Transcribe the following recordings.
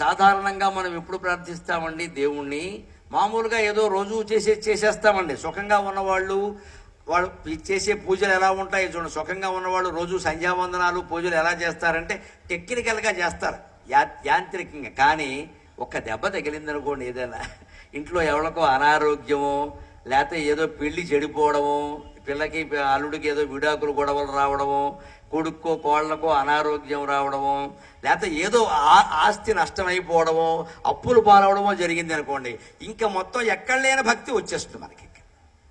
సాధారణంగా మనం ఎప్పుడు ప్రార్థిస్తామండి దేవుణ్ణి? మామూలుగా ఏదో రోజు చేసేస్తామండి. సుఖంగా ఉన్నవాళ్ళు వాళ్ళు చేసే పూజలు ఎలా ఉంటాయి చూడండి. సుఖంగా ఉన్నవాళ్ళు రోజు సంధ్యావందనాలు పూజలు ఎలా చేస్తారంటే టెక్నికల్గా చేస్తారు, యాంత్రికంగా. కానీ ఒక్క దెబ్బ తగిలిందనుకోండి, ఏదైనా ఇంట్లో ఎవరికో అనారోగ్యమో లేకపోతే ఏదో పెళ్లి చెడిపోవడమో, పిల్లకి అల్లుడికి ఏదో విడాకులు గొడవలు రావడమో, కొడుక్కో కోళ్లకో అనారోగ్యం రావడమో, లేకపోతే ఏదో ఆస్తి నష్టమైపోవడమో, అప్పులు పాలవడమో జరిగింది అనుకోండి, ఇంకా మొత్తం ఎక్కడ లేని భక్తి వచ్చేస్తుంది మనకి.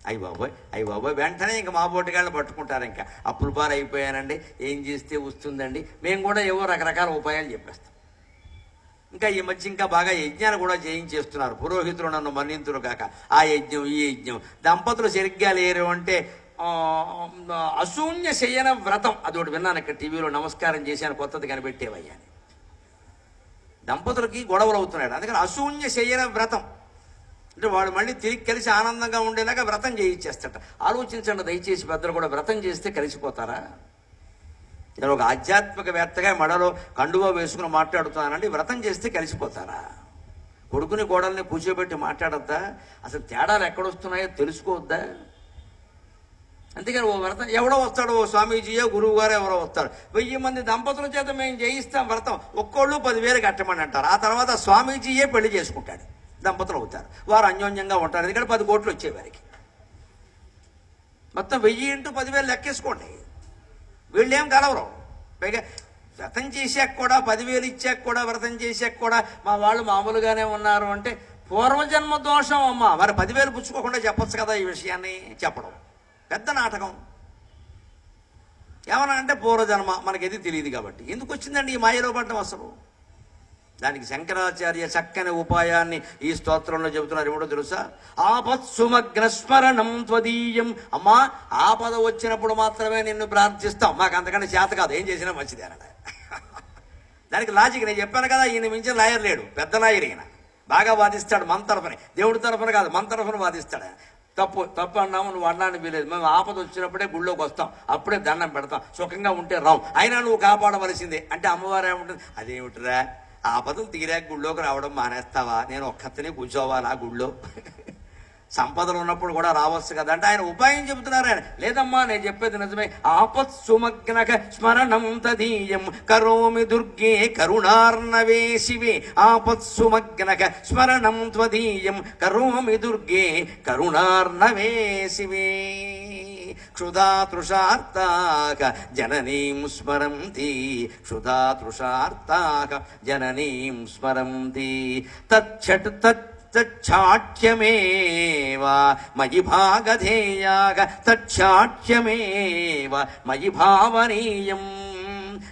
అయ్యి బాబోయ్ వెంటనే ఇంకా మా బోటిగాళ్ళు పట్టుకుంటారు. ఇంకా అప్పులు పాలు అయిపోయానండి, ఏం చేస్తే వస్తుందండి. మేము కూడా ఏవో రకరకాల ఉపాయాలు చెప్పేస్తాం. ఇంకా ఈ మధ్య ఇంకా బాగా యజ్ఞాలు కూడా చేయించేస్తున్నారు. పురోహితులు నన్ను మన్నింతురు కాక ఆ యజ్ఞం ఈ యజ్ఞం. దంపతులు సరిగ్గా లేరు అంటే అశూన్య శయన వ్రతం అదొకటి విన్నాను ఇక్కడ టీవీలో. నమస్కారం చేశాను, కొత్తది కనిపెట్టేవయ్యా అని. దంపతులకి గొడవలు అవుతున్నాడు, అందుకని అశూన్య శయన వ్రతం అంటే వాడు మళ్ళీ తిరిగి కలిసి ఆనందంగా ఉండేలాగా వ్రతం చేయించేస్తాట. ఆలోచించండి దయచేసి, పెద్దలు కూడా వ్రతం చేస్తే కలిసిపోతారా? నేను ఒక ఆధ్యాత్మికవేత్తగా మెడలో కండువా వేసుకుని మాట్లాడుతున్నానండి. వ్రతం చేస్తే కలిసిపోతారా? కొడుకుని కోడల్ని కూర్చోబెట్టి మాట్లాడద్దా? అసలు తేడాలు ఎక్కడొస్తున్నాయో తెలుసుకోవద్దా? అందుకని ఓ వ్రతం ఎవడో వస్తాడు, ఓ స్వామీజీయో గురువు గారు ఎవరో వస్తాడు. 1000 మంది దంపతుల చేత మేము చేయిస్తాం వ్రతం, ఒక్కోళ్ళు 10,000 కట్టమని అంటారు. ఆ తర్వాత స్వామీజీయే పెళ్లి చేసుకుంటాడు, దంపతులు అవుతారు, వారు అన్యోన్యంగా ఉంటారు. ఎందుకంటే 10 కోట్లు వచ్చేవారికి. మొత్తం 1000 × 10,000 లెక్కేసుకోండి. వీళ్ళేం కలవరు. పైగా వ్రతం చేశాక కూడా 10,000 ఇచ్చాక కూడా, వ్రతం చేశాక కూడా మా వాళ్ళు మామూలుగానే ఉన్నారు అంటే పూర్వజన్మ దోషం అమ్మ. మరి 10,000 పుచ్చుకోకుండా చెప్పొచ్చు కదా ఈ విషయాన్ని. చెప్పడం పెద్ద నాటకం. ఏమన్నా అంటే పూర్వజన్మ మనకేది తెలియదు కాబట్టి. ఎందుకు వచ్చిందండి ఈ మాయలో పడ్డం అసలు? దానికి శంకరాచార్య చక్కని ఉపాయాన్ని ఈ స్తోత్రంలో చెబుతున్నారు. ఏమిటో తెలుసా? ఆపత్సుమగ్న స్మరణం త్వదీయం. అమ్మా, ఆపద వచ్చినప్పుడు మాత్రమే నిన్ను ప్రార్థిస్తాం, మాకు అంతకంటే చేత కాదు, ఏం చేసినా మంచిది అన్నాడు. దానికి లాజిక్ నేను చెప్పాను కదా, ఈయన మించిన లాయర్ లేడు, పెద్ద లాయర్ ఈయన. బాగా వాదిస్తాడు మన తరఫుని, దేవుడి తరఫున కాదు మన తరఫున వాదిస్తాడు. తప్పు అన్నాము, నువ్వు అన్నాను వీలేదు. మేము ఆపద వచ్చినప్పుడే గుళ్ళోకి వస్తాం, అప్పుడే దండం పెడతాం, సుఖంగా ఉంటే రావు, అయినా నువ్వు కాపాడవలసిందే అంటే అమ్మవారు ఏముంటుంది? అదేమిటిరా, ఆపదలు తీరాక గుళ్ళోకి రావడం మానేస్తావా? నేను ఒక్కతనే కూర్చోవాలా గుళ్ళో? సంపదలు ఉన్నప్పుడు కూడా రావచ్చు కదా అంటే ఆయన ఉపాయం చెబుతున్నారు. ఆయన లేదమ్మా నేను చెప్పేది నిజమే. ఆపత్ సుమగ్నక స్మరణం తదీయం కరోమి దుర్గే కరుణార్ణవే శివే. ఆపత్ సుమగ్నక స్మరణం త్వదీయం కరోమి దుర్గే కరుణార్ణవే శివే. క్షుధాతృషార్తాక జననీం స్మరంతి, క్షుధాతృషార్తాక జననీం స్మరంతి. తచ్చాట్యమేవ మయి భాగధేయాగ, తచ్చాట్యమేవ మయి భావనీయం.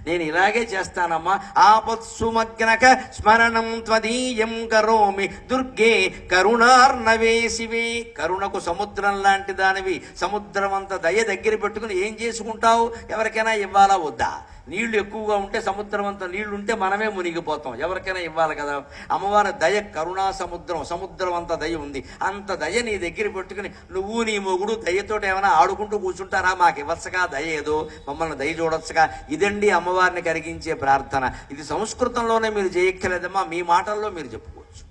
నేను ఇలాగే చేస్తానమ్మా. ఆపత్సుమగ్నక స్మరణం త్వదీయం కరోమి దుర్గే కరుణార్ణవే శివే. కరుణకు సముద్రం లాంటి దానివి, సముద్రం అంత దయ దగ్గర పెట్టుకుని ఏం చేసుకుంటావు? ఎవరికైనా ఇవ్వాలా వద్దా? నీళ్లు ఎక్కువగా ఉంటే, సముద్రం అంత నీళ్లు ఉంటే మనమే మునిగిపోతాం, ఎవరికైనా ఇవ్వాలి కదా. అమ్మవారి దయ కరుణా సముద్రం, సముద్రం అంత దయ ఉంది. అంత దయ నీ దగ్గర పెట్టుకుని నువ్వు నీ మొగుడు దయతో ఏమైనా ఆడుకుంటూ కూర్చుంటారా? మాకు ఇవ్వచ్చుగా దయ, ఏదో మమ్మల్ని దయ చూడొచ్చుగా. ఇదండి అమ్మవారిని కరిగించే ప్రార్థన. ఇది సంస్కృతంలోనే మీరు చేయక్కర్లేదమ్మా, మీ మాటల్లో మీరు చెప్పుకోవచ్చు,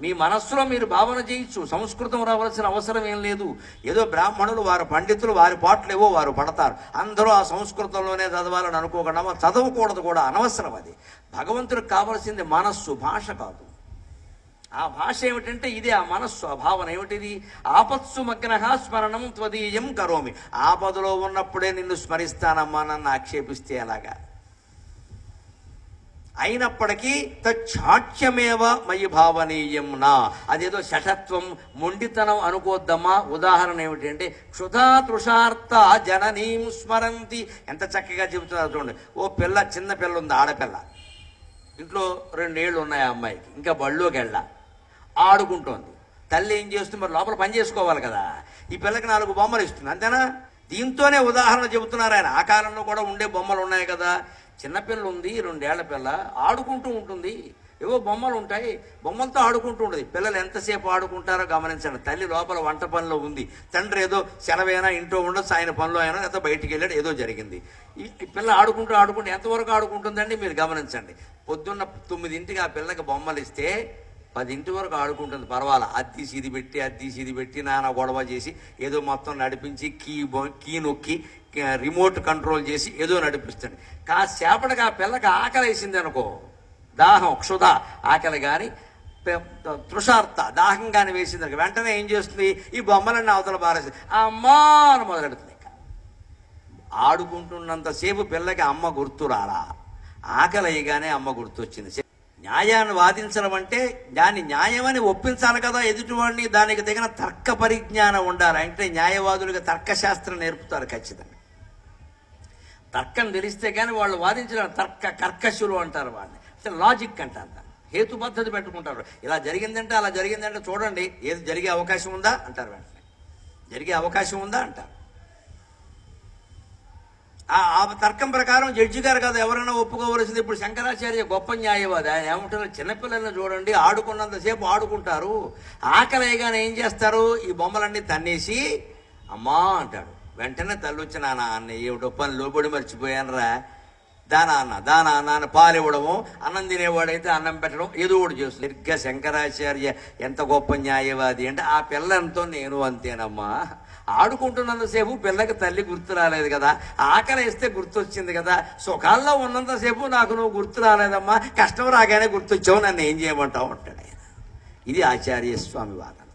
మీ మనస్సులో మీరు భావన చేయొచ్చు. సంస్కృతం రావాల్సిన అవసరం ఏం లేదు. ఏదో బ్రాహ్మణులు, వారు పండితులు, వారి పాటలు ఏవో వారు పడతారు, అందరూ ఆ సంస్కృతంలోనే చదవాలని అనుకోకుండా చదవకూడదు కూడా, అనవసరం. అది భగవంతుడికి కావలసింది మనస్సు, భాష కాదు. ఆ భాష ఏమిటంటే ఇదే, ఆ మనస్సు, ఆ భావన ఏమిటిది? ఆపత్సు మగ్నః స్మరణం త్వదీయం కరోమి. ఆపదలో ఉన్నప్పుడే నిన్ను స్మరిస్తానమ్మా, నన్ను ఆక్షేపిస్తే ఎలాగా? అయినప్పటికీ తచ్చాట్యమేవ మయి భావనీయం నా. అదేదో శఠత్వం, మొండితనం అనుకోద్దమ్మా. ఉదాహరణ ఏమిటంటే క్షుధాతృషార్త జననీం స్మరంతి. ఎంత చక్కగా చెబుతున్నారు చూడండి. ఓ పిల్ల, చిన్న పిల్ల ఉంది, ఆడపిల్ల. ఇంట్లో 2 ఏళ్ళు ఉన్నాయి ఆ అమ్మాయికి. ఇంకా బళ్ళోకి ఆడుకుంటోంది. తల్లి ఏం చేస్తుంది? మరి లోపల పని చేసుకోవాలి కదా. ఈ పిల్లకి 4 బొమ్మలు ఇస్తుంది, అంతేనా? దీంతోనే ఉదాహరణ చెబుతున్నారు ఆయన. ఆ కాలంలో కూడా ఉండే బొమ్మలు ఉన్నాయి కదా. చిన్నపిల్ల ఉంది, 2 ఏళ్ల పిల్ల, ఆడుకుంటూ ఉంటుంది. ఏవో బొమ్మలు ఉంటాయి, బొమ్మలతో ఆడుకుంటూ ఉంటుంది. పిల్లలు ఎంతసేపు ఆడుకుంటారో గమనించండి. తల్లి లోపల వంట పనిలో ఉంది, తండ్రి ఏదో సెలవైనా ఇంట్లో ఉండొచ్చు, ఆయన పనిలో అయినా లేదా బయటికి వెళ్ళాడు, ఏదో జరిగింది. ఈ పిల్ల ఆడుకుంటూ ఎంతవరకు ఆడుకుంటుందండి మీరు గమనించండి. పొద్దున్న 9ంటికి ఆ పిల్లకి బొమ్మలు ఇస్తే 10 వరకు ఆడుకుంటుంది, పర్వాలా. అద్దీసి ఇది పెట్టి నాన్న గొడవ చేసి ఏదో మొత్తం నడిపించి కీ నొక్కి రిమోట్ కంట్రోల్ చేసి ఏదో నడిపిస్తుంది. కాసేపటికి ఆ పిల్లకి ఆకలి వేసింది అనుకో, దాహం క్షుధ ఆకలి కానీ తృషార్త దాహం కానీ వేసింది అనుకో, వెంటనే ఏం చేస్తుంది, ఈ బొమ్మలన్నీ అవతల పారేసి అమ్మా అని మొదలెడుతుంది. ఇంకా ఆడుకుంటున్నంతసేపు పిల్లకి అమ్మ గుర్తు రాలా, ఆకలి అయ్యగానే అమ్మ గుర్తొచ్చింది. న్యాయాన్ని వాదించడం అంటే దాన్ని న్యాయమని ఒప్పించాలి కదా ఎదుటివాడిని, దానికి తగిన తర్క పరిజ్ఞానం ఉండాలి. అంటే న్యాయవాదులుగా తర్కశాస్త్రం నేర్పుతారు ఖచ్చితంగా. తర్కం తెలిస్తే కానీ వాళ్ళు వాదించడం కర్కశులు అంటారు వాళ్ళని, అసలు లాజిక్ అంటారు దాన్ని, హేతు పద్ధతి పెట్టుకుంటారు. ఇలా జరిగిందంటే అలా జరిగిందంటే చూడండి, ఏది జరిగే అవకాశం ఉందా అంటారు, వెంటనే జరిగే అవకాశం ఉందా అంటారు. ఆ తర్కం ప్రకారం జడ్జి గారు కాదు ఎవరైనా ఒప్పుకోవలసింది. ఇప్పుడు శంకరాచార్య గొప్ప న్యాయవాది, ఆయన ఏమంటారు, చిన్నపిల్లల్ని చూడండి ఆడుకున్నంతసేపు ఆడుకుంటారు, ఆకలి అయ్యగానే ఏం చేస్తారు, ఈ బొమ్మలన్నీ తన్నేసి అమ్మా అంటాడు. వెంటనే తల్లి వచ్చి నాన్న ఏమిటో పని లోబడి మర్చిపోయానరా, దానా అన్న పాలు ఇవ్వడము, అన్నం తినేవాడైతే అన్నం పెట్టడం, ఏదో ఒకటి చేస్తుంది. సరిగ్గా శంకరాచార్య ఎంత గొప్ప న్యాయవాది అంటే, ఆ పిల్లంతో నేను అంతేనమ్మా, ఆడుకుంటున్నంతసేపు పిల్లకి తల్లి గుర్తు రాలేదు కదా, ఆకలి వేస్తే గుర్తొచ్చింది కదా, సుఖాల్లో ఉన్నంతసేపు నాకు నువ్వు గుర్తు రాలేదమ్మా, కష్టం రాగానే గుర్తొచ్చావు, నన్ను ఏం చేయమంటావు అంటాడు ఆయన. ఇది ఆచార్య స్వామి వాదన.